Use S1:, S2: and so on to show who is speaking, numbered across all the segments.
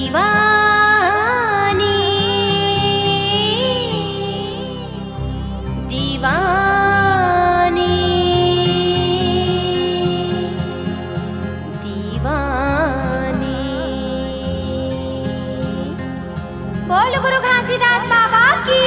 S1: दीवानी दीवानी दीवानी। बोल गुरु घासीदास बाबा की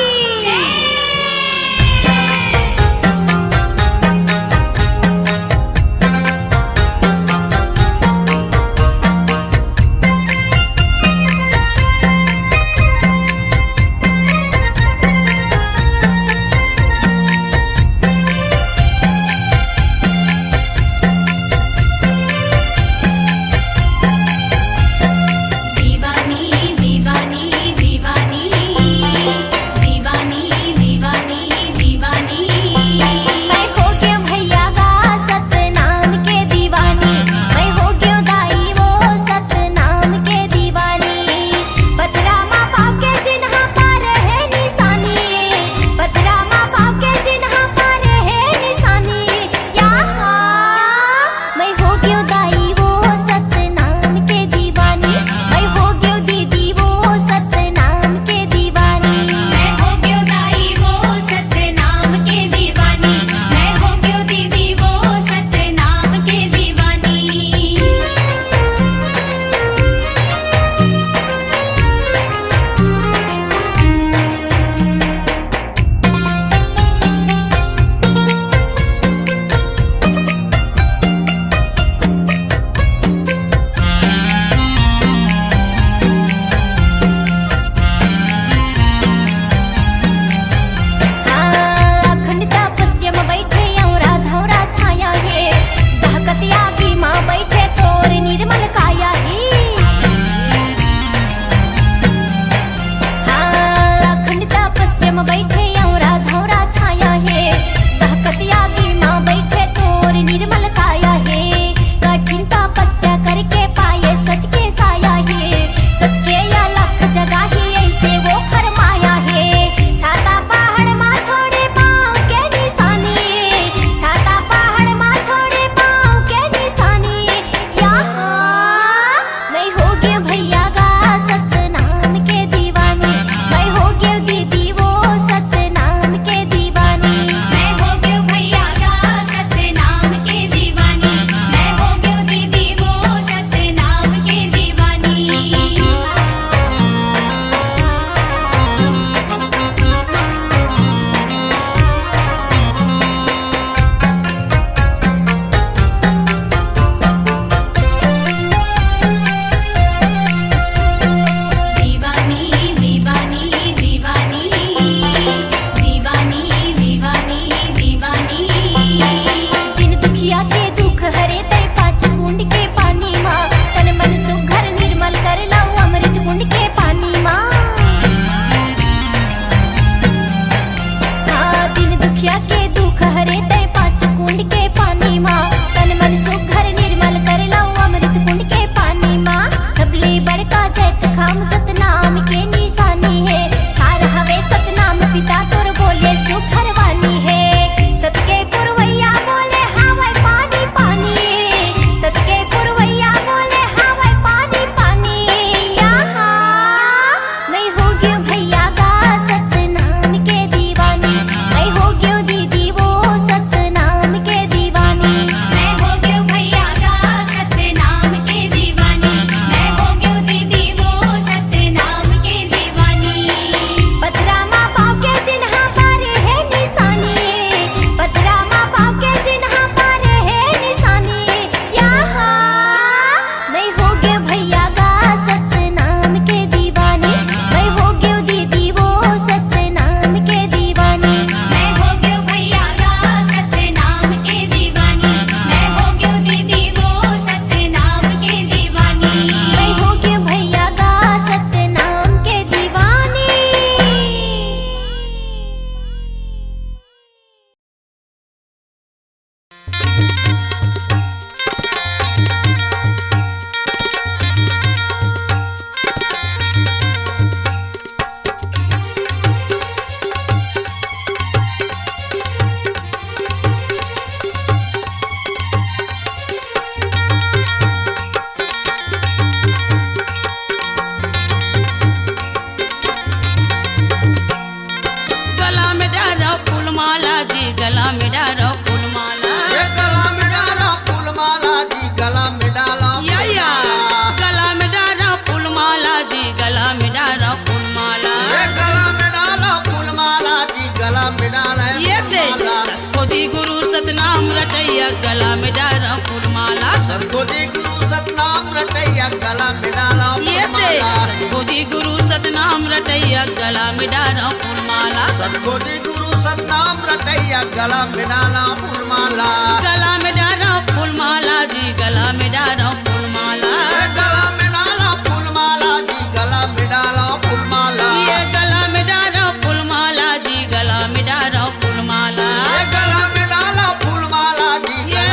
S2: सतनाम रटैया गला में डाला फूलमाला।
S3: सतखोजी गुरु सतनाम रटैया गला में डाला
S2: ये दे
S3: फूलमाला।
S2: सतखोजी गुरु सतनाम रटैया गला में डाला फूलमाला।
S3: सतखोजी गुरु सतनाम रटैया गला में डाला फूलमाला।
S2: गला में डाला फूलमाला जी गला में डाला फूलमाला।
S3: गला में डाला फूलमाला जी गला में डाला फूलमाला।
S2: ये गला में डाला फूलमाला जी गला में डाला फूलमाला।
S3: गला में डाला फूलमाला जी
S2: ये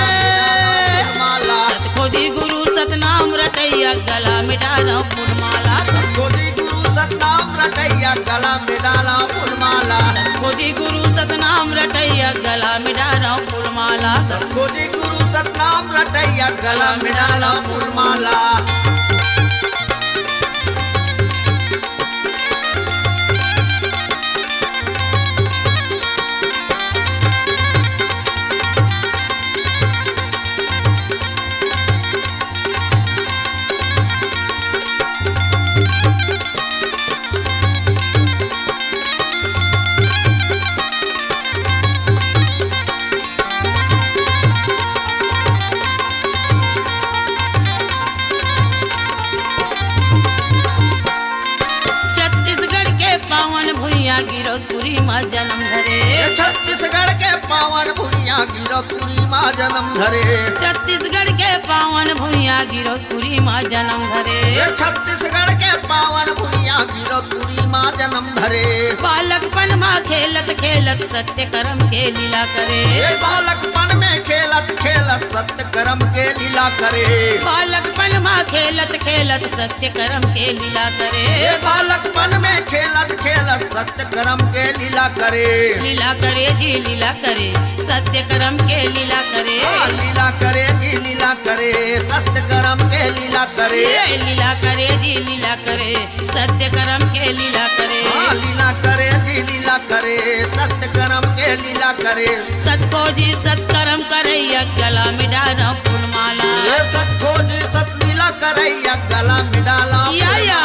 S3: फूलमाला।
S2: सतखोजी गुरु सतनाम रटैया गला में डाला फूलमाला।
S3: सतखोजी गुरु सतनाम रटैया गला में डाला फूलमाला।
S2: सतखोजी गुरु सतनाम रटैया गला में डाला फूलमाला।
S3: सतखोजी गुरु सतनाम रटैया गला में डाला फूलमाला।
S2: छत्तीसगढ़ के पावन भुइया गिरौदपुरी माँ जन्म धरे।
S3: छत्तीसगढ़ के पावन भुइया गिरौदपुरी माँ जन्म धरे।
S2: छत्तीसगढ़ के पावन भुइया गिरौदपुरी माँ जन्म धरे।
S3: छत्तीसगढ़ के पावन भुइया गिरौदपुरी माँ जन्म धरे।
S2: बालकपन माँ खेलत खेलत सत्य कर्म के लीला करे।
S3: बालकपन में खेलत खेलत सत्य कर्म के लीला करे।
S2: बालकपन माँ खेलत खेलत सत्य कर्म के लीला करे।
S3: बालकपन में खेलत खेलत सत्य कर्म के लीला करे।
S2: लीला करे जी लीला करे सत्य कर्म के लीला करे।
S3: लीला करे जी लीला करे सत्य कर्म के लीला करे।
S2: ये लीला करे जी लीला करे सत्य कर्म के लीला करे।
S3: लीला करे जी लीला करे सत्य कर्म के लीला करे।
S2: सतखोजी सत्कर्म करैया गला में डाला फूलमाला।
S3: सतखोजी सतलीला करैया गला में डाला
S2: या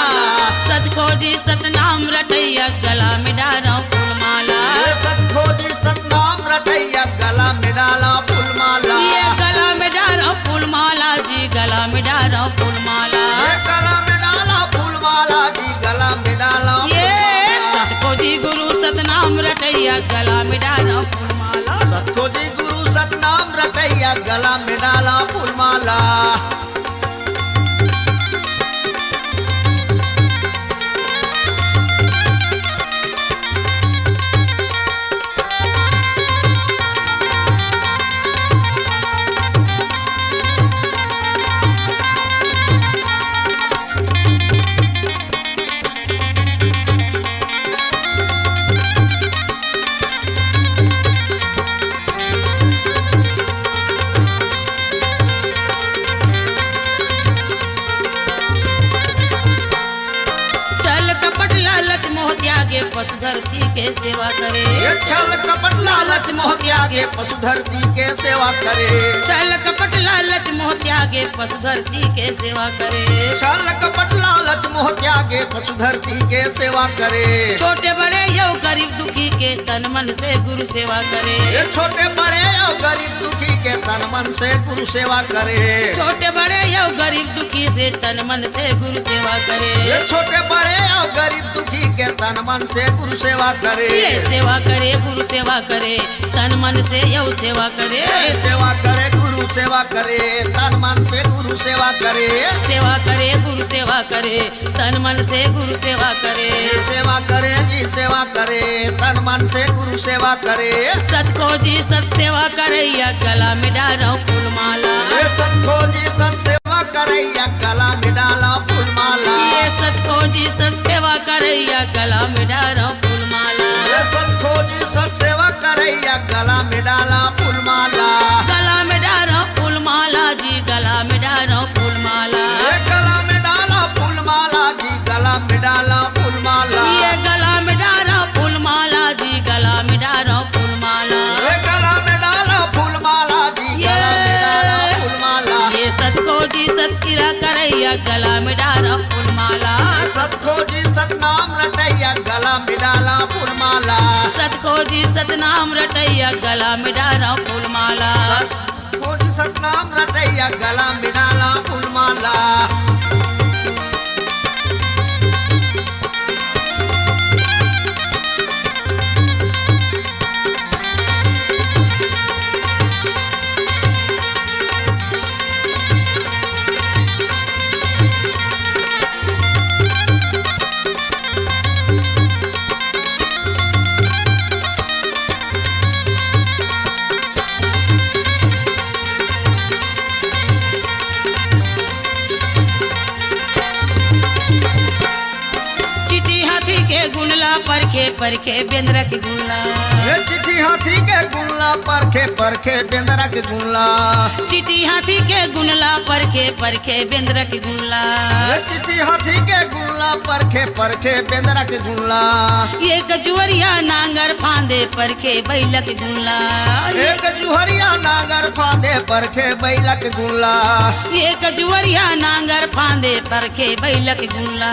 S2: सतखोजी सतनाम रटैया गला में डाला फूलमाला।
S3: सतखोजी सतनाम रटैया गला में डाला फूलमाला।
S2: ये गला में डाला फूलमाला जी गला में डाला फूलमाला।
S3: गला में डाला फूलमाला जी गला में डाला
S2: ये सतखोजी गुरु सतनाम रटैया गला में डाला फूलमाला।
S3: सतखोजी गुरु सतनाम रटैया गला में डाला फूलमाला।
S2: लालच मोह त्यागे पशु धरती के सेवा करे।
S3: छल कपट लालच मोह त्यागे पशु धरती के सेवा करे।
S2: छल कपट लालच मोह त्यागे पशु धरती के सेवा करे।
S3: छल कपट लालच मोह त्यागे पशु धरती के सेवा करे।
S2: छोटे बड़े यो गरीब दुखी के तन मन से गुरु सेवा करे।
S3: छोटे बड़े और गरीब दुखी के तन मन से गुरु सेवा करे।
S2: छोटे बड़े यो गरीब दुखी से तन मन से गुरु सेवा करे।
S3: छोटे बड़े और गरीब दुखी के तन मन से गुरु सेवा करे।
S2: ये सेवा करे गुरु सेवा करे तन मन से यो सेवा करे।
S3: सेवा करे गुरु सेवा करे तन मन से गुरु सेवा करे।
S2: सेवा करे गुरु सेवा करे तन मन से गुरु सेवा करे।
S3: सेवा करे जी सेवा करे तन मन से गुरु सेवा करे।
S2: सतखोजी सत सेवा करैया गला में डाला फूलमाला।
S3: सतखोजी सत सेवा करैया गला में डाला फूलमाला।
S2: ये सतखोजी सत सेवा करैया गला में डाला फूलमाला।
S3: सतखोजी सत सेवा करैया गला में डाला फूलमाला।
S2: गला में डाला फूलमाला जी गला में डाला फूलमाला।
S3: गला में डाला फूलमाला जी गला में डाला फूलमाला।
S2: ये गला में डाला फूलमाला जी गला में डाला फूलमाला।
S3: गला में डाला फूलमाला जी गला में डाला फूलमाला।
S2: ये सतखोजी सतकिरा करैया गला में डाला फूलमाला।
S3: सतखोजी सतनाम रटैया गला में डाला फूलमाला।
S2: सतखोजी सतनाम रटैया गला में डाला फूलमाला। परखे परखे बेंद्र के गुल्ला
S3: ये चिट्ठी हाथी के गुल्ला परखे परखे बेंदरा के गुल्ला
S2: चिट्ठी हाथी के गुनला परखे परखे बेंद्र के गुल्ला
S3: ये चिट्ठी हाथी के गुल्ला परखे परखे बेंदरा के गुल्ला
S2: एक जुहरिया नांगर फांदे परखे बैल के गुल्ला
S3: एक जुहरिया नागर फांदे परखे बैला के गुल्ला
S2: एक जुहरिया नांगर फांदे परखे बैल के गुल्ला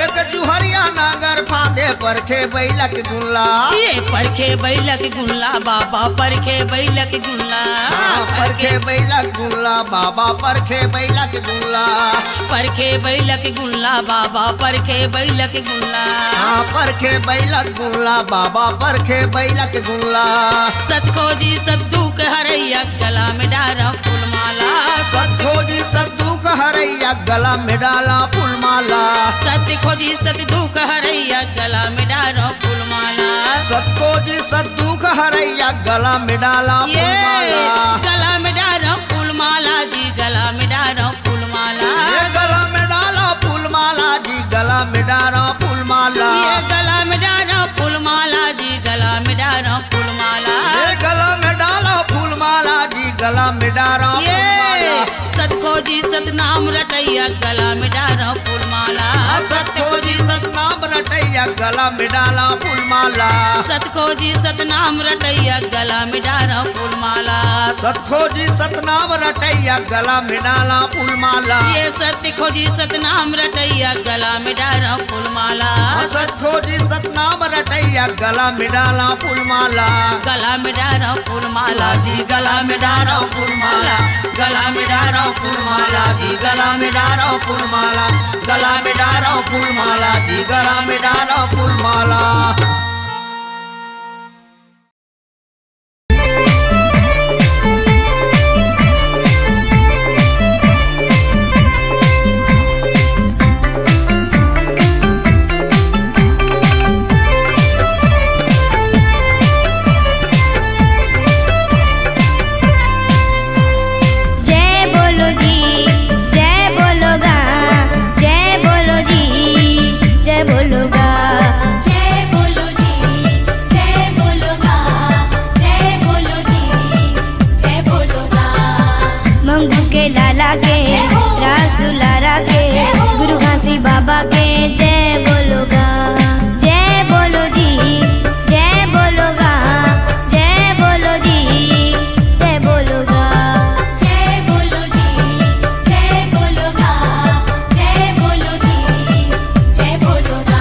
S3: एक जुहरिया नागर फांदे परखे बैला के गुल्ला
S2: ये परखे बैल के गुल्ला बाबा परखे बैल के गुल्ला
S3: परखे बैला के गुल्ला बाबा परखे बैला के गुल्ला
S2: परखे बैल के गुल्ला बाबा परखे बैल के गुल्ला
S3: परखे बैला के गुल्ला बाबा परखे बैला के गुल्ला
S2: सतखोजी सद्दू के हरैया गला में डारा फूलमाला
S3: सतखोजी सद्दू का हरैया गला में डाला फूलमाला
S2: सतखोजी सद्दू के हरैया गला में डारा फूलमाला
S3: सतखोजी सद्दू का हरैया गला में डाला
S2: ये
S3: फूलमाला
S2: गला में डारा फूलमाला जी गला में डारा फूलमाला
S3: ये गला में डाला फूलमाला जी गला में डाला फूलमाला
S2: ये गला में डारा फूलमाला जी गला में डारा फूलमाला
S3: ये गला में डाला फूलमाला जी गला में डाला
S2: ये
S3: फूलमाला
S2: सतखोजी सतनाम रटैया गला में डारा फूलमाला
S3: सतखोजी सतनाम रटैया गला में डाला फूलमाला
S2: सतखोजी सतनाम रटैया गला में डारा फूलमाला
S3: सतखोजी सतनाम रटैया गला में डाला फूलमाला
S2: ये सतखोजी सतनाम रटैया गला में डारा फूलमाला
S3: सतखोजी सतनाम रटैया गला में डाला फूलमाला
S2: गला में डारा फूलमाला जी गला में डारा फूलमाला गला में डारा फूलमाला जी गला में डारा फूलमाला गला में डारा फूलमाला जी गला में डारा फूलमाला
S1: बाबा के जय बोलोगा जय बोलो जी जय बोलोगा जय बोलो जी जय बोलोगा जय बोलो जी जय बोलोगा जय बोलो जी जय बोलोगा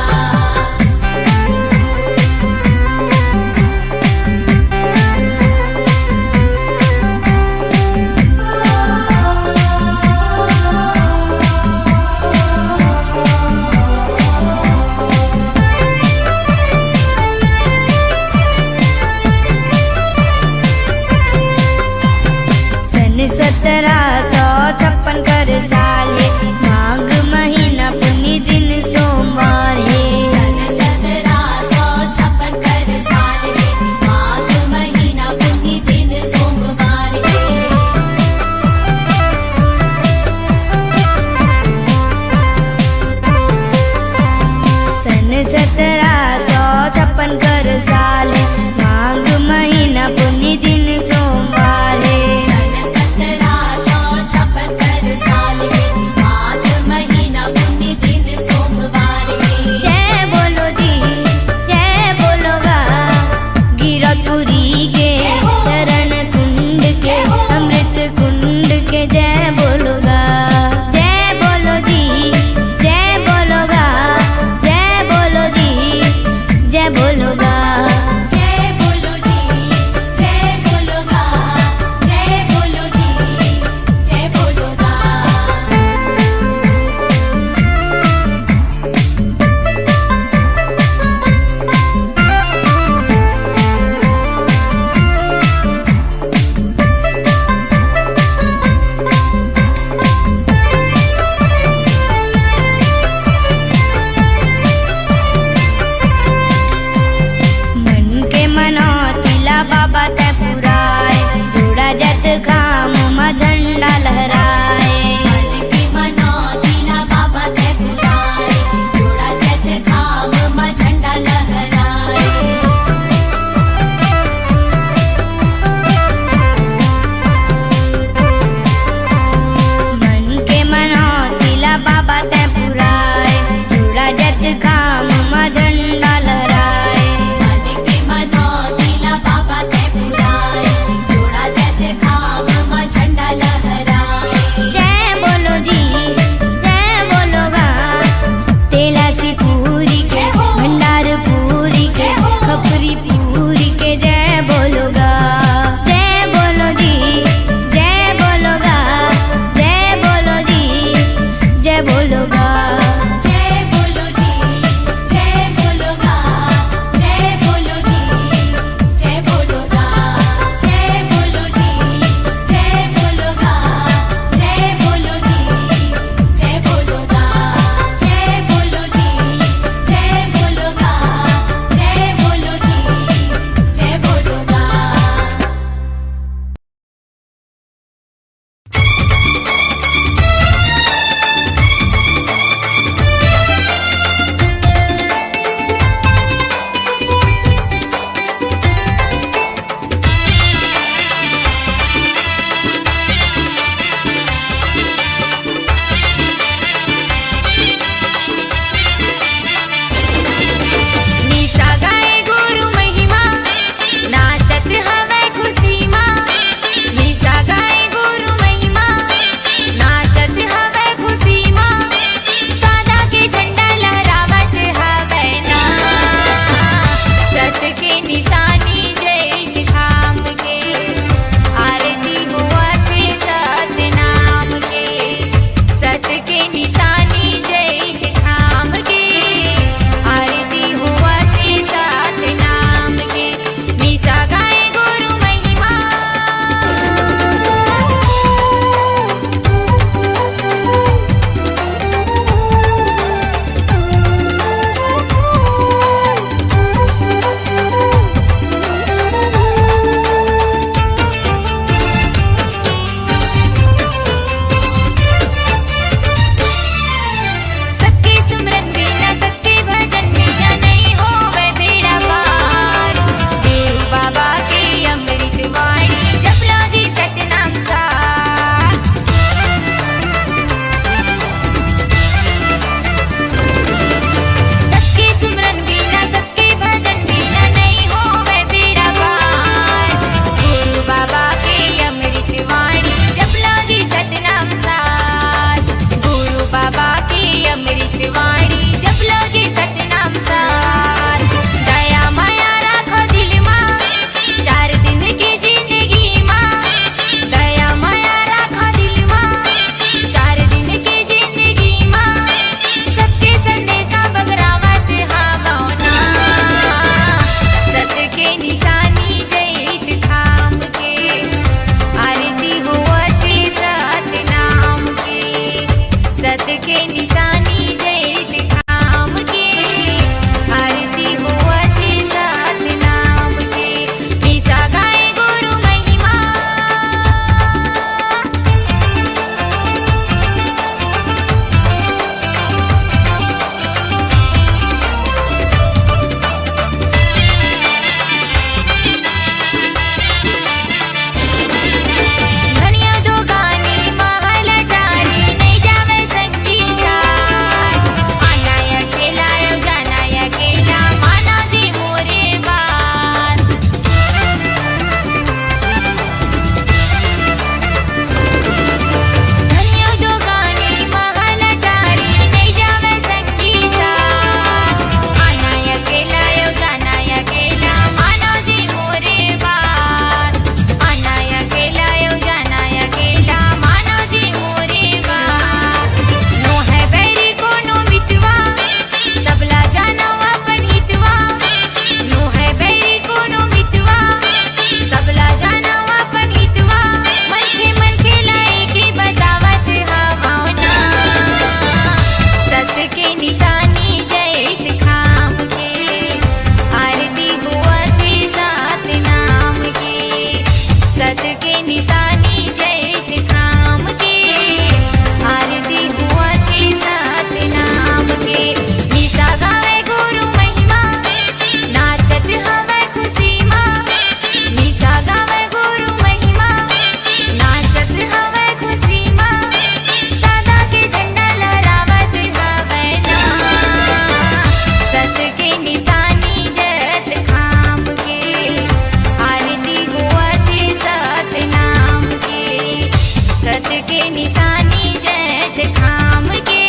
S1: के निशानी जैत खाम के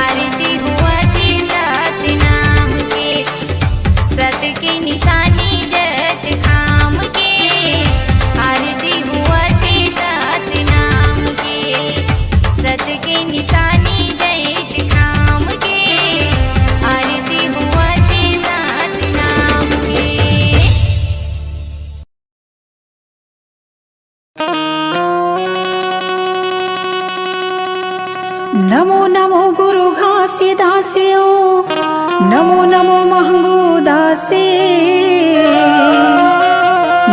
S1: आरती हुआ थी सतनाम के सत के निशानी जैत खाम के आरती हुआ थी सतनाम के सत के निशानी जैत खाम के आरती हुआ थी सतनाम के।
S4: नमो नमो गुरु घासी दासियो नमो नमो महंगू दासे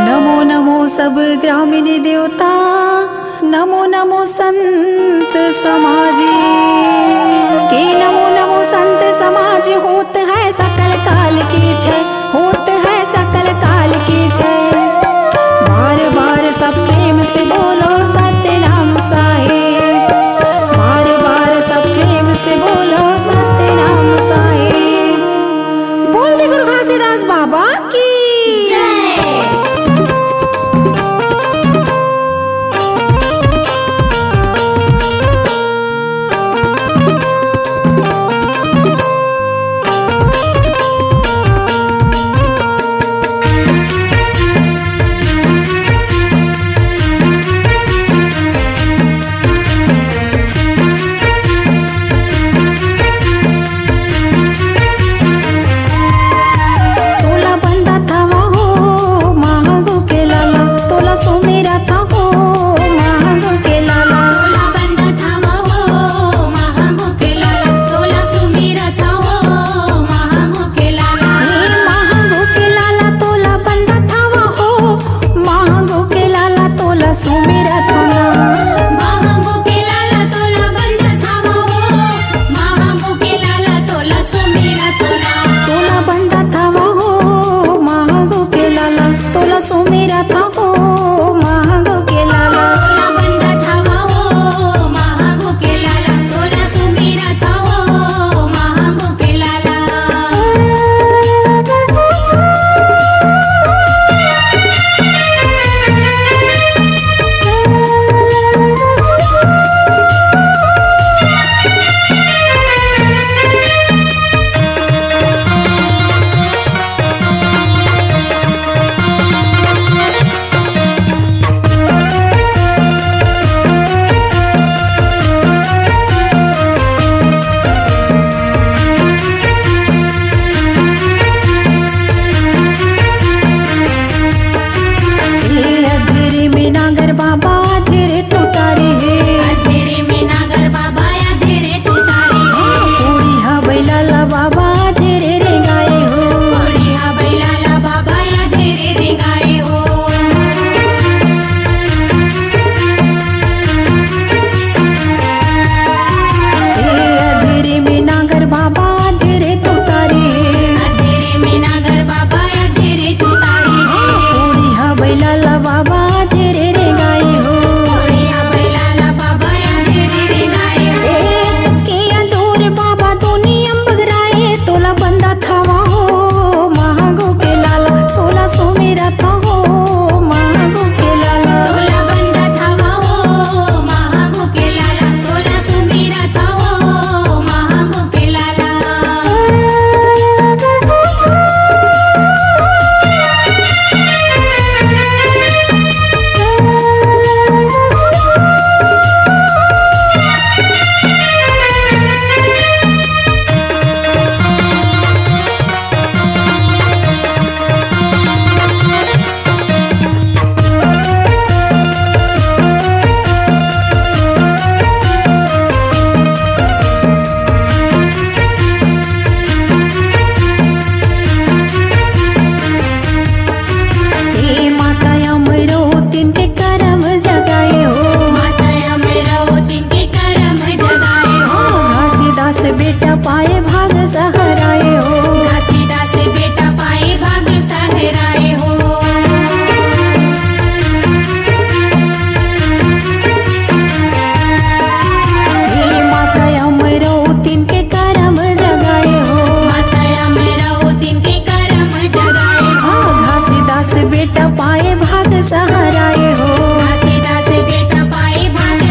S4: नमो नमो सब ग्रामीण देवता नमो नमो संत समाजी के नमो नमो संत समाज होत है सकल काल की जय होत है सकल काल की जय बार बार सब प्रेम से बोलो सत्य नाम साहेब बार बार सब प्रेम से बोलो सत्य नाम साहेब बोल दे गुरु घासीदास बाबा की
S1: बेटा पाए भाग सहाराए हो घासीदास बेटा पाए भाग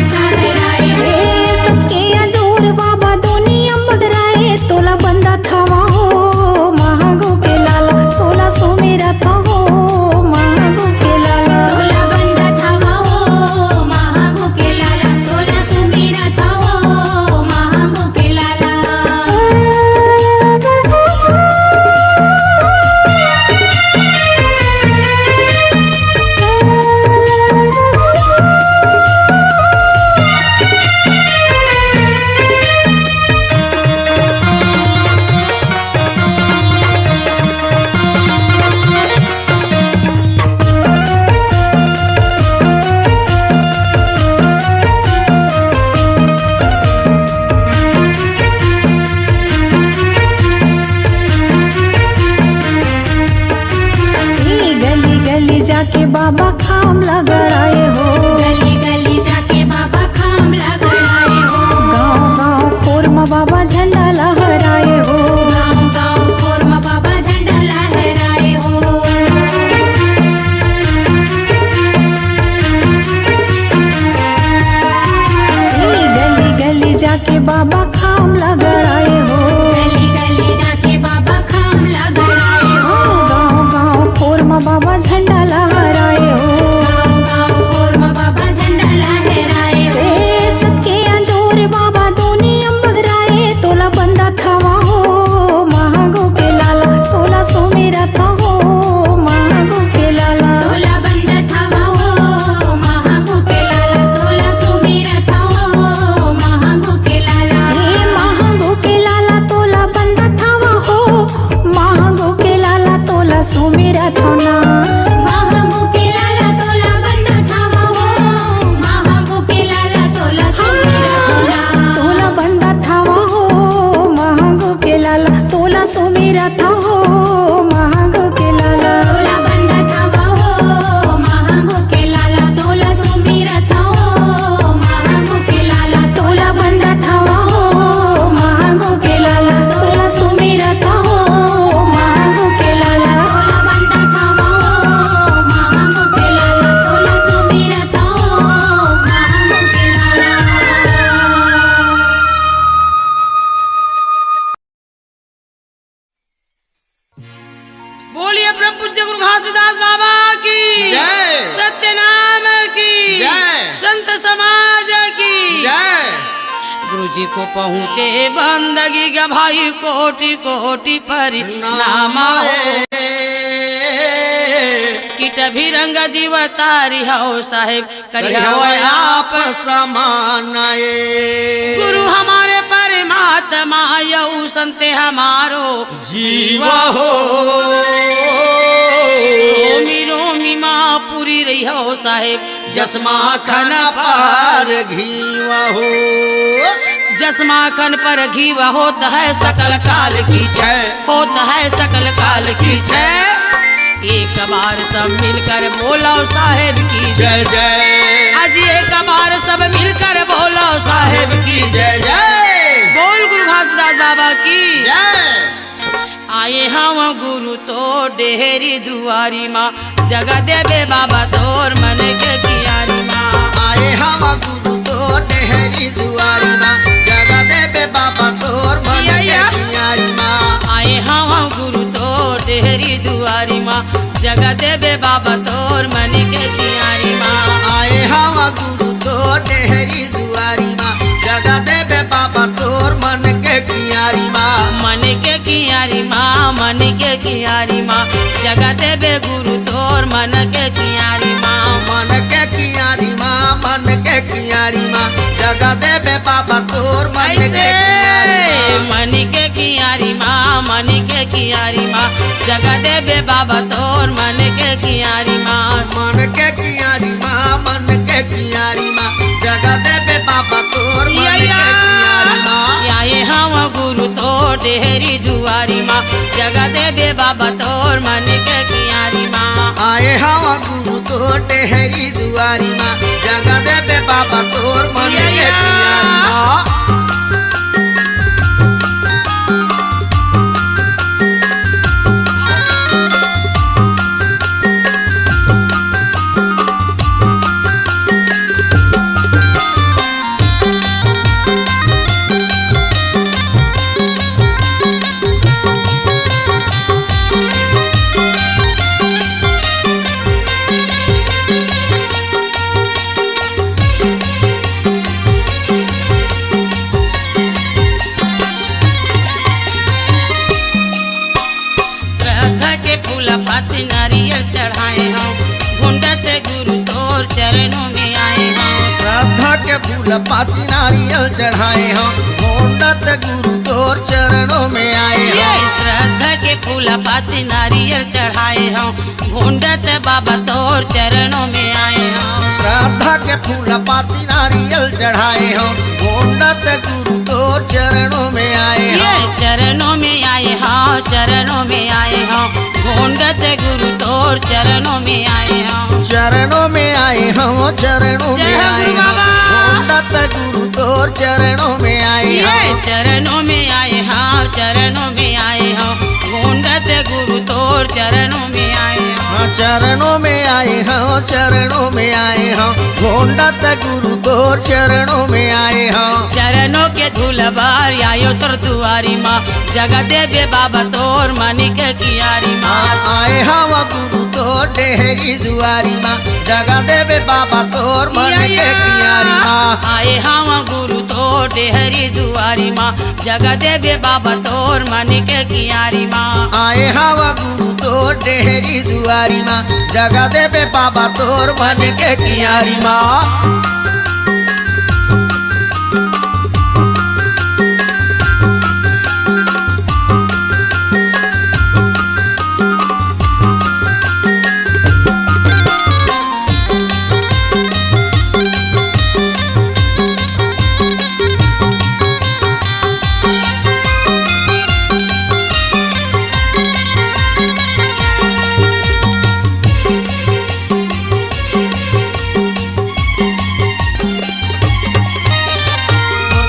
S4: बाबा खाम लगड़ाए हो।
S1: गली गली जाके बाबा खाम लगड़ाए हो।
S4: गाँव गाँव खोर में बाबा झंडा लहराए हो।
S1: गाँव गाँव खोर में बाबा झंडा लहराए हो।
S4: सबके अंजोर बाबा दोनी अम्बगराए तोला बंदा थावा हो महागो के लाला तोला सो मेरा था हो महागो के लाला।
S1: तोला बंदा थावा हो महागो के लाला तोला सुमेरा था हो महागो के लाला।
S4: हे महागो के लाला तोला बंदा थावा हो महागो के लाला तोला सो मेरा था ना।
S1: महागो के लाला तोला बंदा थावा हो महागो के लाला तोला सुमेरा था ना।
S4: तोला बंदा थावा हो महागो के लाला तोला सो मेरा था हो महागो के लाला।
S1: तोला बंदा थावा हो महागो के लाला तोला सुमेरा था हो महागो के लाला।
S4: तोला बंदा थावा हो महागो के लाला तोला सो मेरा था हो महागो के लाला।
S1: तोला बंदा थावा हो महागो के लाला तोला सुमेरा था हो महागो के लाला।
S2: बोलिए परम पूज्य गुरु घासीदास बाबा की
S3: जय।
S2: सत्य नाम की
S3: जय।
S2: संत समाज की
S3: जय।
S2: गुरु जी को पहुँचे बंदगी का भाई कोटि कोटि परिणाम किट भी रंग जीव तारी हो साहेब करिया आप
S3: समानाए
S2: गुरु हमारे परमात्मा यऊ संते हमारो
S3: जीवा हो
S2: रोमी रोमी माँ पूरी रही हो साहेब
S3: जसमा खन पार घीवा हो
S2: जसमा खन पर घी होता है सकल काल की
S3: जय।
S2: होता है सकल काल की जय। एक बार सब मिलकर बोलो साहेब की
S3: जय जय
S2: आज एक बार सब मिलकर बोलो साहेब की
S3: जय जय
S2: बोल गुरु घासीदास बाबा की
S3: जय।
S2: आए हम गुरु तो डेहरी दुआरी माँ जगह देवे बाबा तोर मन के कियारी माँ।
S3: आए हम गुरु तो डेहरी दुआरी माँ जगह देवे बाबा तोर मन के कियारी माँ।
S2: आए हम गुरु तो डेहरी दुआरी माँ जगह देवे बाबा तोर मन के कियारी माँ।
S3: आए हम गुरु तो डेहरी दुआरी माँ जगह देवे बाबा तोर मन के कियारी माँ।
S2: मन के कियारी माँ मन के कियारी माँ जगह देवे गुरु तोर मन के कियारी माँ।
S3: मन के कियारी माँ मन के कियारी माँ जगह देवे बाबा तोर मन के कियारी माँ।
S2: मन के कियारी माँ मन के कियारी माँ जगह देवे बाबा तोर मन के कियारी माँ।
S3: मन के कियारी माँ मन के कियारी माँ जगह देवे बाबा तोर मन के कियारी माँ।
S2: आए हम गुरु तो डेहरी दुआरी माँ जगह देवे बाबा तोर मन के कियारी माँ।
S3: आए हम गुरु तो डेहरी दुआरी माँ जगह देवे बाबा तोर मन के कियारी माँ।
S2: पाती नारियल चढ़ाए हम घुंडत गुरु तोर चरणों में आए हम।
S3: श्रद्धा के फूल पाती नारियल चढ़ाए हम घुंडत गुरु तोर चरणों में आए हम।
S2: श्रद्धा के फूल पाती नारियल चढ़ाए हम घुंडत बाबा तोर चरणों में आए हम।
S3: श्रद्धा के फूल पाती नारियल चढ़ाए हम घुंडत गुरु तोर चरणों में आए हम।
S2: चरणों में आए हाँ चरणों में आए हम घुंडत गुरु तोर चरणों में आए हम।
S3: चरणों में आए हम चरणों में आए हम घुंडत गुरु तोर चरणों में आए हम।
S2: चरणों में आए हाँ चरणों में आए हम घुंडत गुरु तोर चरणों में आए हम।
S3: चरणों में आए हम चरणों में आए हम घुंडत गुरु तोर तोर चरणों में आए हाँ
S2: चरणों के धूल बार आयो तोर दुआरी माँ जगा देवे बाबा तोर मानी के कियारी माँ
S3: आए हवा गुरु तोर डेहरी दुआरी माँ जगा देवे बाबा तोर मन के कियारी माँ
S2: आए हवा गुरु तोर डेहरी दुआरी माँ जगा देवे बाबा तोर मानी के कियारी माँ
S3: आए हवा गुरु तोर डेहरी दुआरी माँ जगा देवे बाबा तोर मन के कियारी माँ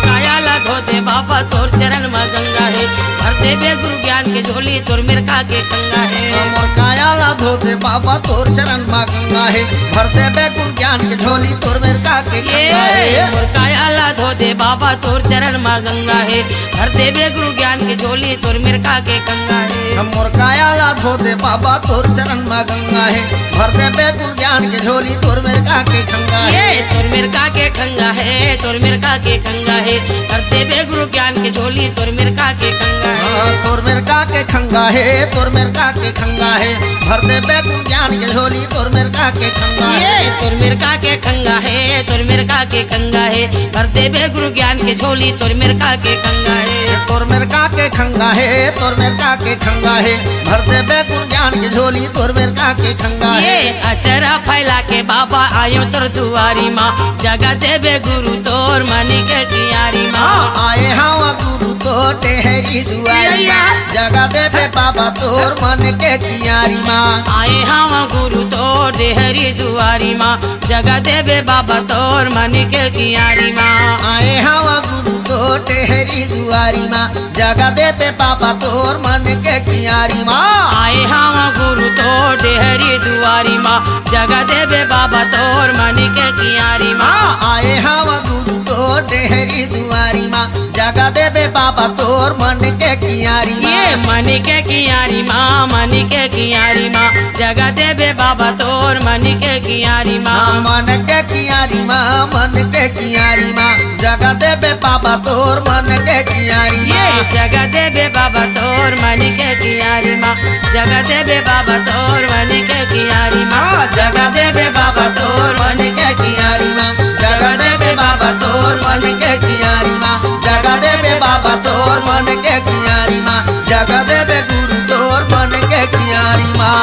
S2: बाबा तोर चरण में गंगा है भर देवे गुरु ज्ञान के झोली तोर मिर्का के कंगा है
S3: मोर काया ला धोते बाबा तोर चरण में गंगा है भर देवे गुरु ज्ञान के झोली तोर मिर्का के कंगा है
S2: मोर काया ला धो दे बाबा तोर चरण में गंगा है भर देवे गुरु ज्ञान के झोली तोर मिर्का के कंगा है
S3: मोर काया ला धोते बाबा तोर चरण में गंगा है भर देवे गुरु ज्ञान के झोली तोर मिर्का के कंगा है
S2: तोर मिर्का के कंगा है तोर मिर्का के कंगा है भर देवे गुरु ज्ञान के झोली तोर मिर्का के कंगा है
S3: तोर मिर्का के खंगा है तोर मिर्का के खंगा है भर देवे गुरु ज्ञान के झोली तोर मिर्का के खंगा है
S2: तोर मिर्का के खंगा है तोर मिर्का के कंगा है भर देवे गुरु ज्ञान के झोली तोर मिर्का के कंगा है
S3: तोर मिर्का के खंगा है तोर मिर्का के खंगा है भर देवे गुरु ज्ञान के झोली तोर मिर्का के खंगा है
S2: अचरा फैला के बाबा आयो तोर दुआरी माँ जगा देवे गुरु तोर मनी के कियारी माँ
S3: आए हवा गुरु तो टेहरी दुआरी माँ जगा देवे बाबा तोर मन के कियारी माँ
S2: आए हवा गुरु तोर डेहरी दुआरी माँ जगा देवे बाबा तोर मनी के कियारी माँ
S3: आए हवा गुरु तो टेहरी दुआरी माँ जगा देवे बाबा तोर मन के कियारी माँ
S2: आए हवा गुरु तोर डेहरी दुआरी माँ जगा देवे बाबा तोर मनी के कियारी माँ
S3: आए हवा गुरु तो डेहरी दुआरी माँ जगा देवे बाबा तोर मन के कियारी माँ
S2: मनी के कियारी माँ मनी के कियारी माँ जगा देवे बाबा तोर मनी के कियारी माँ
S3: मन के कियारी माँ मन के कियारी माँ जगा देवे बाबा तोर मन के कियारी माँ
S2: जगा देवे बाबा तोर मनी के कियारी माँ जगा देवे बाबा तोर मनी के कियारी माँ
S3: जगा देवे बाबा तोर मन के कियारी माँ जगा देवे बाबा तोर मन के कियारी माँ जगा देवे बाबा तोर मन के कियारी माँ जगा देवे गुरु तोर मन के कियारी माँ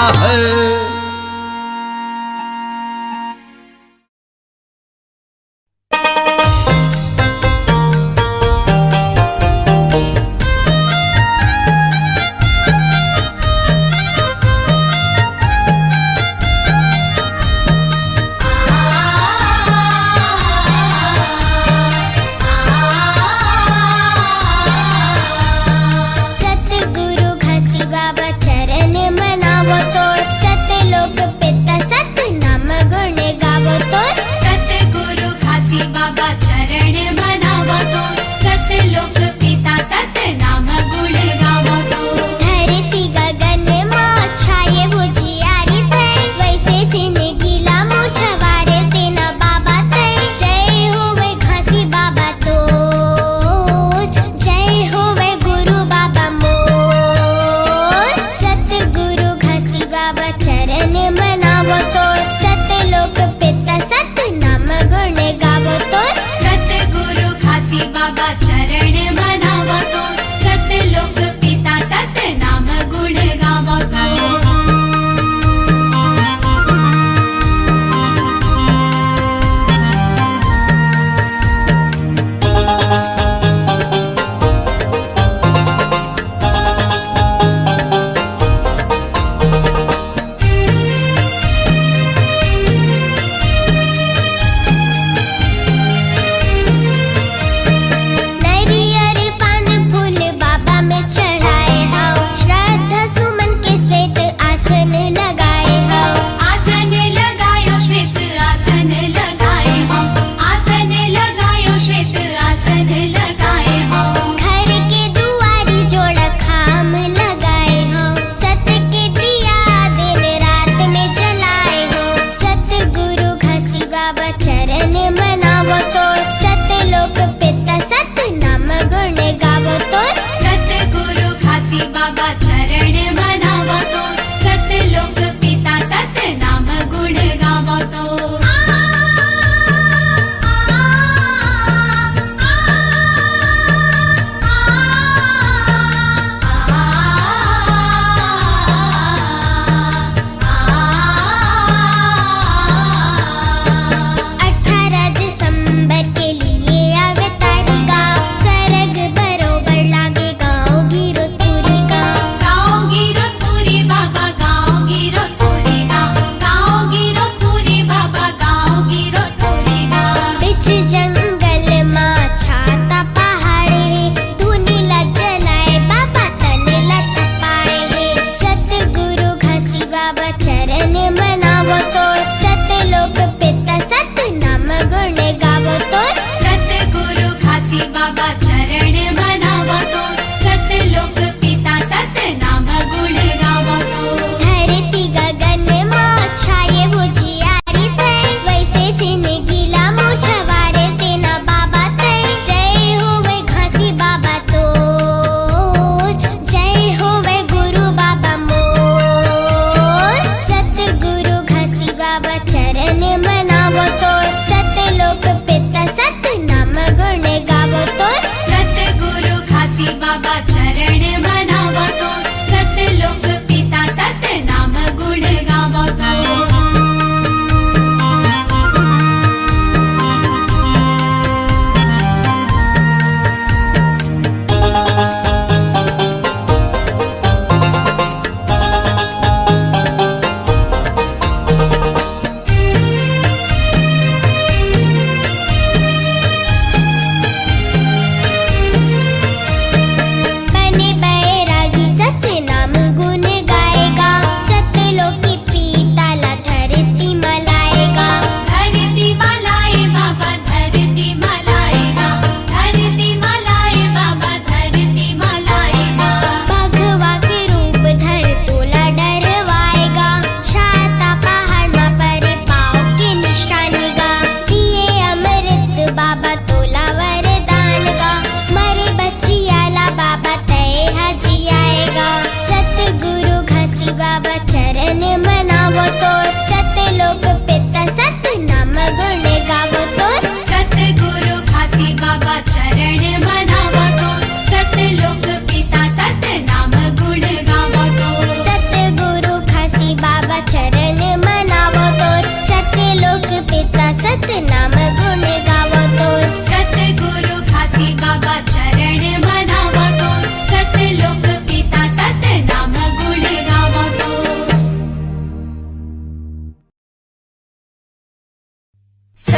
S1: चरण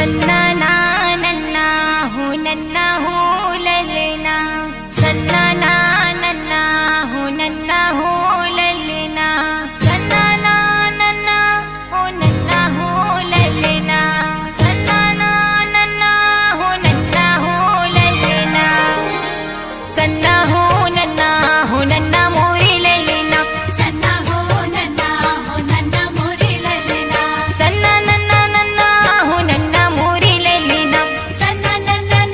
S5: सन्ना ना नन्ना हो ललना सन्ना ना नन्ना हो ललना सन्ना ना नन्ना हो ललना सन्ना ना नन्ना हो ललना सन्ना हो नन्ना मोरे ललना
S1: सन्ना हो नन्ना मोरे ललना
S5: सन्ना नन्ना हो नन्ना मोरे ललना
S1: सन्ना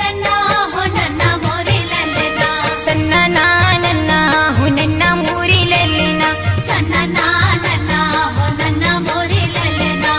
S1: नन्ना हो नन्ना मोरे ललना
S5: सन्ना ना नन्ना हो नन्ना मोरे ललना
S1: सन्ना ना नन्ना हो नन्ना मोरे ललना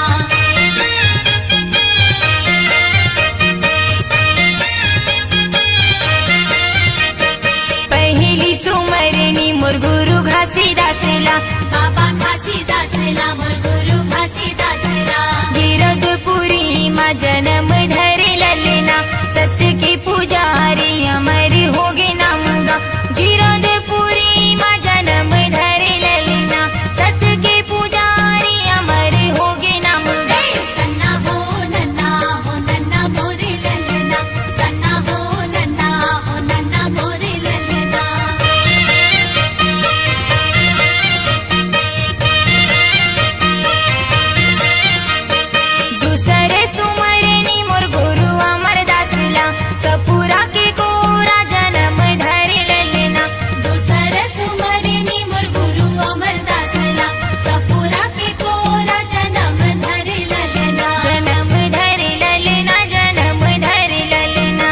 S5: पहिली सुमरनी मोर गुरु घासीदासला
S1: बाबा घासीदासला मोर गुरु घासीदासला
S5: गिरदपुरी मा जन्म धरे ललना सत्य के पुजारी अमर होगे नामगा गिरदपुरी मा जन्म धरे ललना सत्य के पुजारी अमर होगे नामगा
S1: सन्ना हो नन्ना मोरे ललना सन्ना हो नन्ना मोरे ललना
S5: दूसरे सुमरनी मोर गुरु अमरदासला सपुरा के कोरा जन्म धरे ललना
S1: दूसर सुमरनी मोर गुरु अमरदासला सफुरा के कोरा जन्म धरे ललना
S5: जन्म धरे ललना जन्म धरे ललना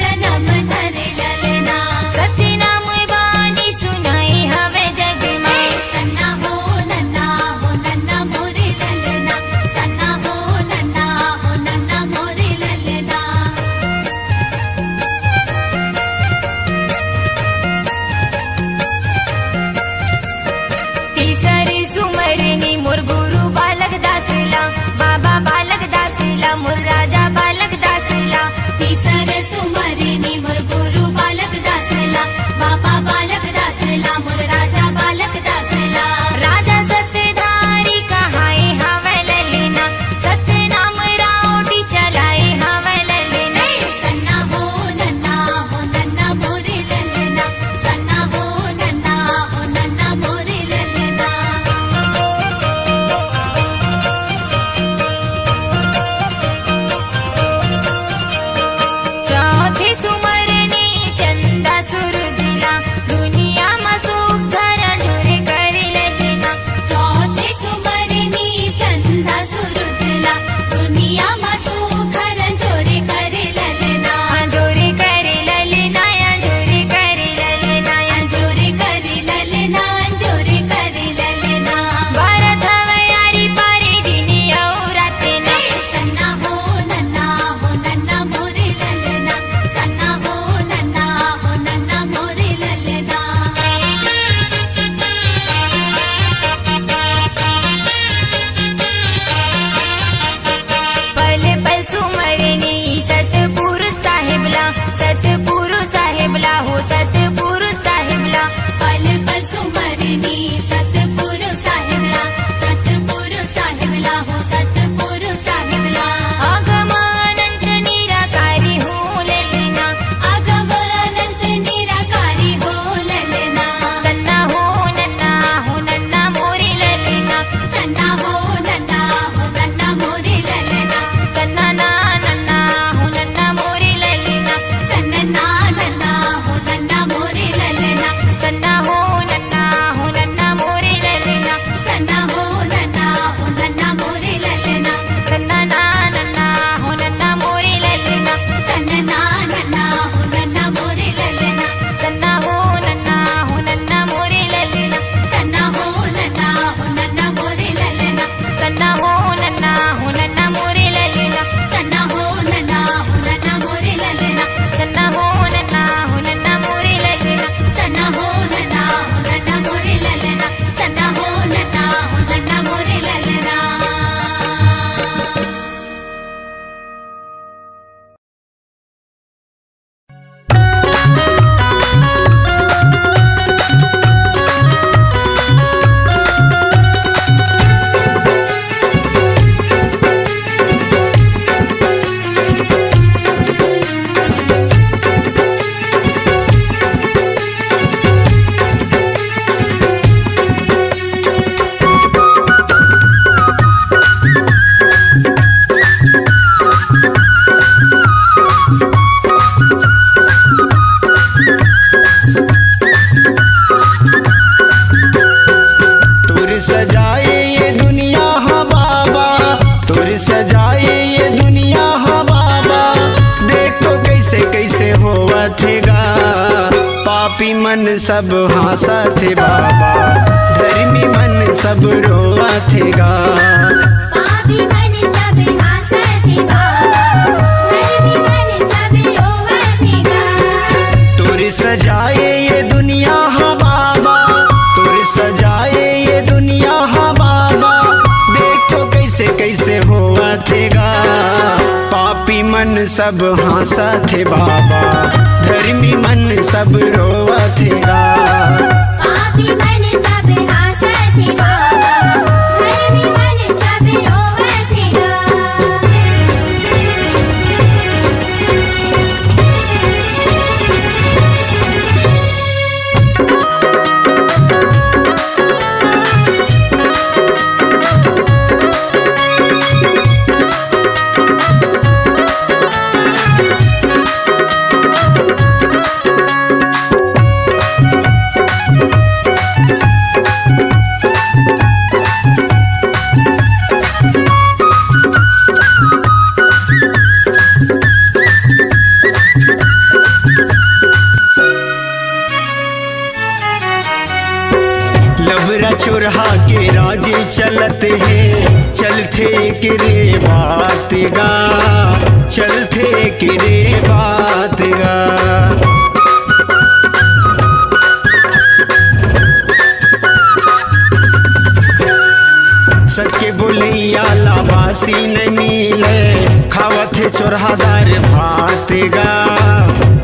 S1: जन्म धरे ललना
S5: सत्य नाम बानी सुनाई हवे जग में
S1: सन्ना हो नन्ना मोरे ललना सन्ना हो नन्ना मोरे ललना
S5: तीसरी सुमरनी मोर गुरु बालक दासला बाबा बालक दासला मोर राजा बालक दासला
S1: तीसर सुमरनी मोर गुरु बालक दासला बाबा बालक दासला मोर राजा बालक दासला
S5: राजा सत्यधारी कहाए हवे ललना सत्य नाम राउटी चलाए हवे ललना
S1: सन्ना हो नन्ना मोरे ललना सन्ना हो नन्ना मोरे ललना
S5: चौथे सुमरनी चंदा सूरजला दुनिया में सुख धरा झोरे करे ललना
S1: चौथे सुमरनी चंदा सूरजला दुनिया मा सुखर जोरे करे ललना
S5: जोरे करे ललना जोरे करे ललना
S1: जोरे करे ललना जोरे करे ललना
S5: भारत हवे यारी पारे दिनी और राते ने
S1: सन्ना हो नन्ना मोरे ललना सन्ना हो
S6: मन सब हंसत बाबा, धर्मी मन सब रोवत गा।
S1: पापी मन सब हंसत बाबा, धर्मी मन सब रोवत गा।
S6: तोर सजाए ये दुनिया हा बाबा, तोर सजाए ये दुनिया हा बाबा, देख तो कैसे कैसे होवत गा। पापी मन सब हंसत बाबा, धर्मी मन सब रोवत गा।
S1: पापी मन सब हंसत बाबा, धर्मी मन सब रोवत गा।
S6: लबरा चुरहा के राजे चलत है, चलते के रे बात गा, चलते के रे बात गा। सके बोलैया लाबासी न मिले, खावत है चोरहादार भात गा,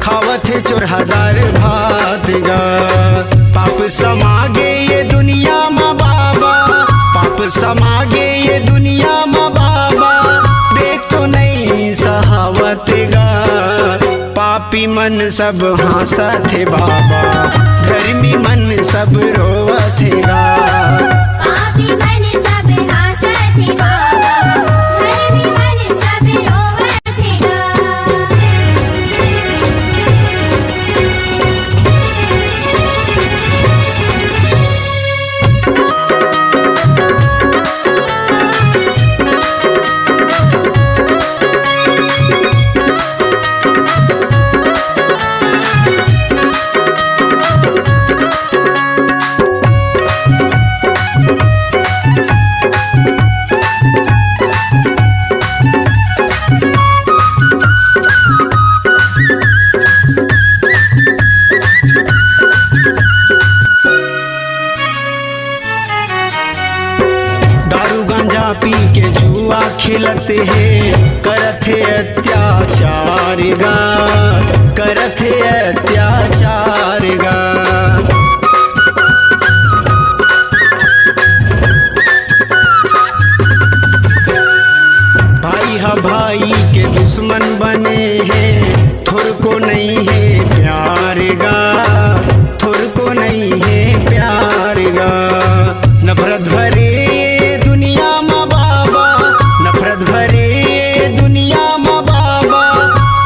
S6: खावत है चोरहादार भात गा। पाप समागे ये दुनिया मा बाबा, पाप समागे ये दुनिया मा बाबा, देख तो नहीं सहावत गा। पापी मन सब हंसत बाबा, धर्मी मन सब रोवत गा।
S1: पापी मन सब हंसत बाबा, धर्मी मन सब रोवत गा।
S6: दारू गांजा पी के जुआ खेलते हैं, करत है अत्याचार गा, करत है अत्याचार गा। भाई हा भाई के दुश्मन बने हैं, थोर को नहीं है प्यार गा, थोर को नहीं है प्यार गा। नफरत भरे दुनिया मा बाबा, नफरत भरे दुनिया मा बाबा,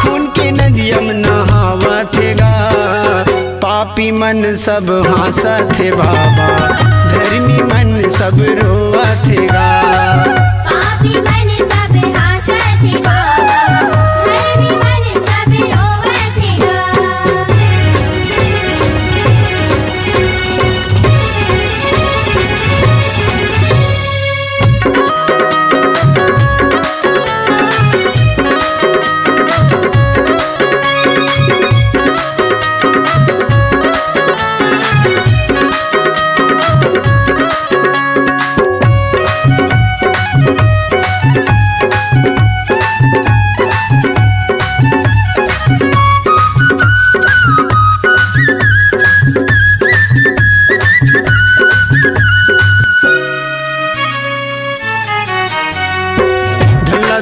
S6: खून के नदिया में नहावत गा। पापी मन सब हंसत बाबा, धर्मी मन सब रोवत गा।
S1: पापी मन सब हंसत बाबा, धर्मी मन सब रोवत गा।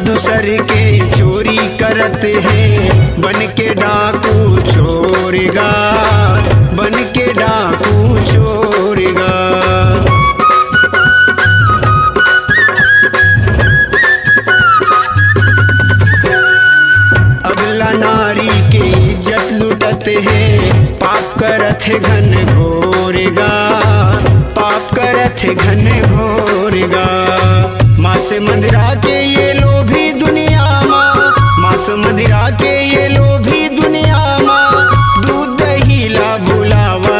S6: दूसर के चोरी करत है, बन के डाकू चोरेगा, बन के डाकू चोरेगा। अगला नारी के इज्जत लुटत है, पाप करत है घन घोरेगा, पाप करत है घन घोरेगा। मांस मंदिरा के ये लोभी दुनिया माँ, मांस मंदिरा के ये लोभी दुनिया माँ, दूध दही ला बुलावा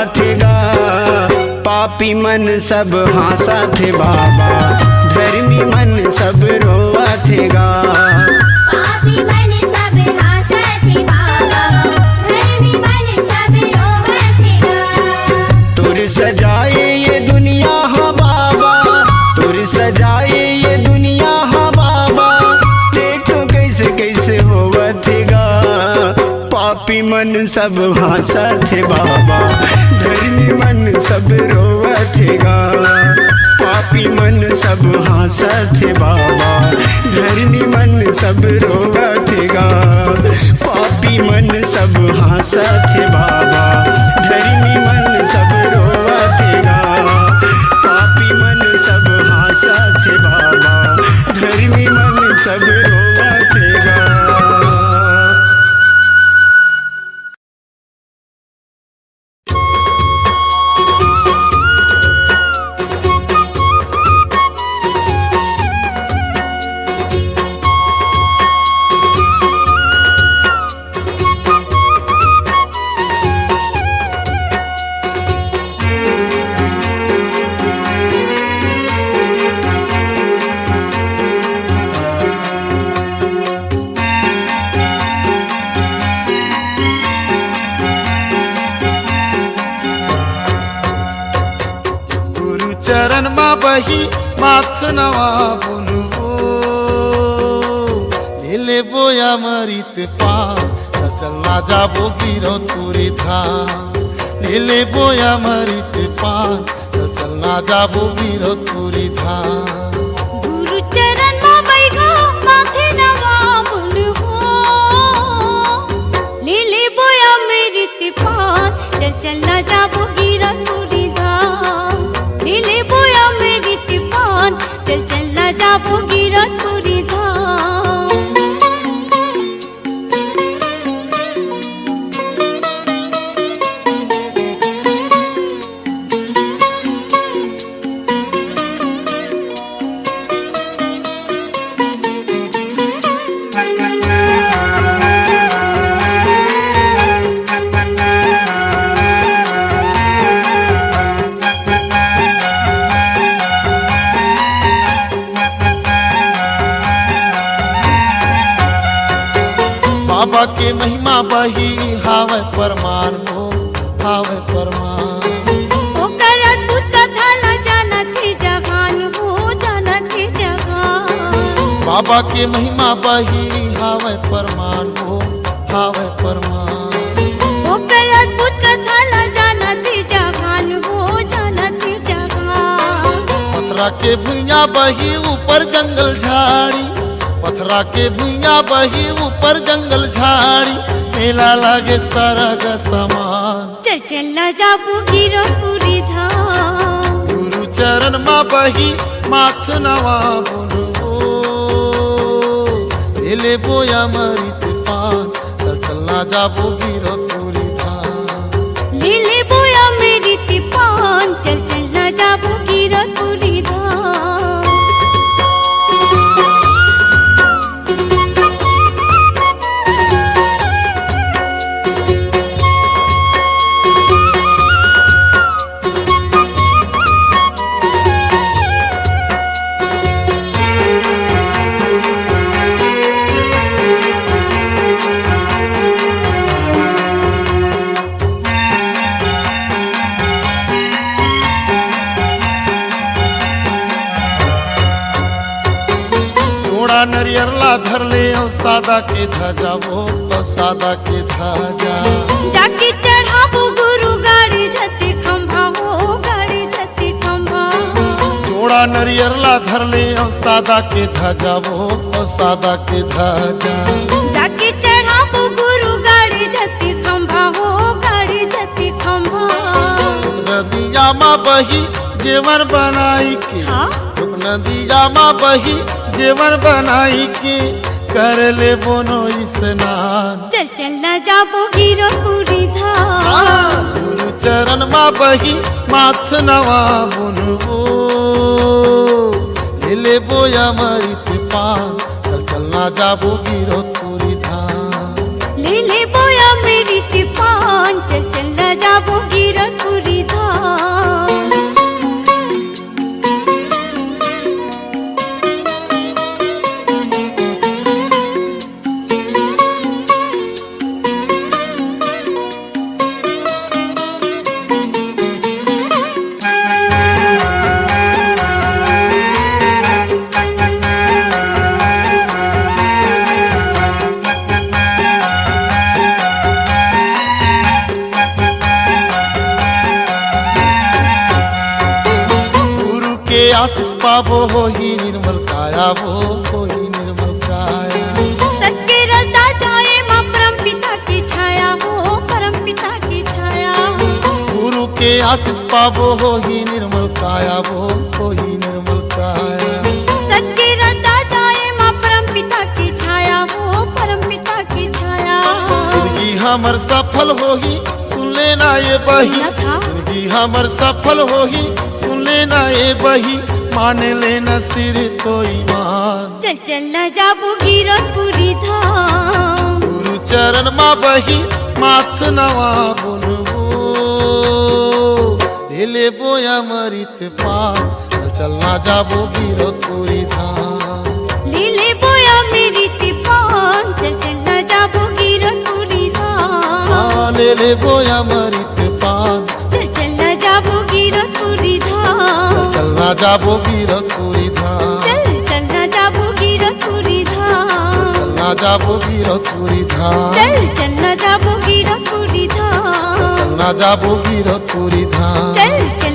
S6: पापी मन सब हंसा थे बाबा, धर्मी मन सब रोवा थे गा।
S1: पापी मन सब हंसत बाबा, धर्मी मन सब रोवत गा।
S6: तुर सजाए ये दुनिया हाँ बाबा, तुर सजाए ये दुनिया हाँ बाबा, देख तो कैसे कैसे होवथेगा। पापी मन सब हंसा थे बाबा, धर्मी मन सब रोवथेगा। पापी मन सब हंसा थे बाबा, धर्मी मन सब रोवथेगा। पापी मन सब हंसा थे बाबा, धर्मी मन सब रोवथेगा। पापी मन सब हंसा थे बाबा, धर्मी मन सब रोवथेगा।
S3: चरण मा बही माथ नवा बुनवो, नीले बोया मरित पा चलना जाबो गिरो तुरी धाम। नीले बोया मरित पान चलना जाबो गिरो तुरी धाम।
S5: गुरु चरण मा बैठो माथे नवा बुनवो, लीले बोया मेरी तिपान चल चलना जाबो गिरा तुरी धाम। लीले बोया मेरी तिपान चल चलना जाबो गिरा तुरी धाम।
S3: बाबा के महिमा बही हावे परमान हो, हावे परमान।
S5: ओकर अद्भुत कथा न जानत ही जहान हो, जानत ही जहान।
S3: बाबा के महिमा बही हावे परमान हो, हावे परमान।
S5: ओकर अद्भुत कथा न जानत ही जहान हो, जानत ही जहान।
S3: पथरा के भुइया बही ऊपर जंगल झाड़ी, पथरा के भुइया बही ऊपर जंगल झाड़ी। मेला लागे सरग समान,
S5: चल चल न जाबू गिरो पूरी धाम।
S3: गुरु चरण मा बही माथ नवा बुनवो, नीले बोया मरित पान चलना जाबो गिरो तुरी धाम।
S5: लीले बोया मेरी तिपान चल चल न जाबू गिरो पूरी धाम। जोड़ा नरियर ला धर ले और सादा के ध्वजा वो, और सादा के ध्वजा। जाके चढ़ाबू गुरु गाड़ी जति खंभा हो, गाड़ी जति खंभा।
S3: जोड़ा नरियर ला धर ले और सादा के ध्वजा वो, और सादा के ध्वजा।
S5: जाके चढ़ाबू गुरु गाड़ी जति खंभा हो, गाड़ी जति खंभा।
S3: नदिया मा बही जेवर बनाई के,
S5: हाँ?
S3: नदिया मा बही जेवर बनाई के, कर ले बोनो स्नान।
S5: चल चल न जाबो गिरो पूरी धाम।
S3: गुरु चरण मा बही माथ नवा बुनवो, नीले बोया मरित पान चलना जाबो गिरो तुरी धाम।
S5: लीले बोया मेरी तिपान चल चल न जाबो गिरो पूरी धाम।
S7: पावो हो ही निर्मल काया हो ही निर्मल काया।
S5: सत्य रसदा जाए माँ परम पिता की छाया हो परम पिता की छाया।
S7: गुरु के आशीष पावो हो ही निर्मल काया हो ही निर्मल काया।
S5: सत्य रसदा जाए माँ परम पिता की छाया हो परम पिता की छाया।
S7: जिंदगी हमर सफल होगी सुन लेना ये बही, जिंदगी हमर सफल होगी सुन लेना ये बही, मान लेना सिर तो ईमान।
S5: चल चल न जाबो गिरतपुरी धाम,
S7: गुरु चरण मा बही माथ नवा बुनबो, ले ले बोया मरित पान। चल चल ना जाबो गिरतपुरी धाम,
S5: ले ले बोया मेरी तिपान। चल चल न जाबो गिरतपुरी धाम,
S7: हाँ ले ले बोया मरित पान।
S5: चल चल न जाबो गिरतपुरी धाम,
S7: चल ना जाबो गिरतपुरी धाम,
S5: चल चल न जाबो गिरतपुरी धाम,
S7: चल ना जाबो गिरतपुरी धाम,
S5: चल चल न जाबो गिरतपुरी धाम,
S7: चल ना जाबो गिरतपुरी धाम।
S5: चल चल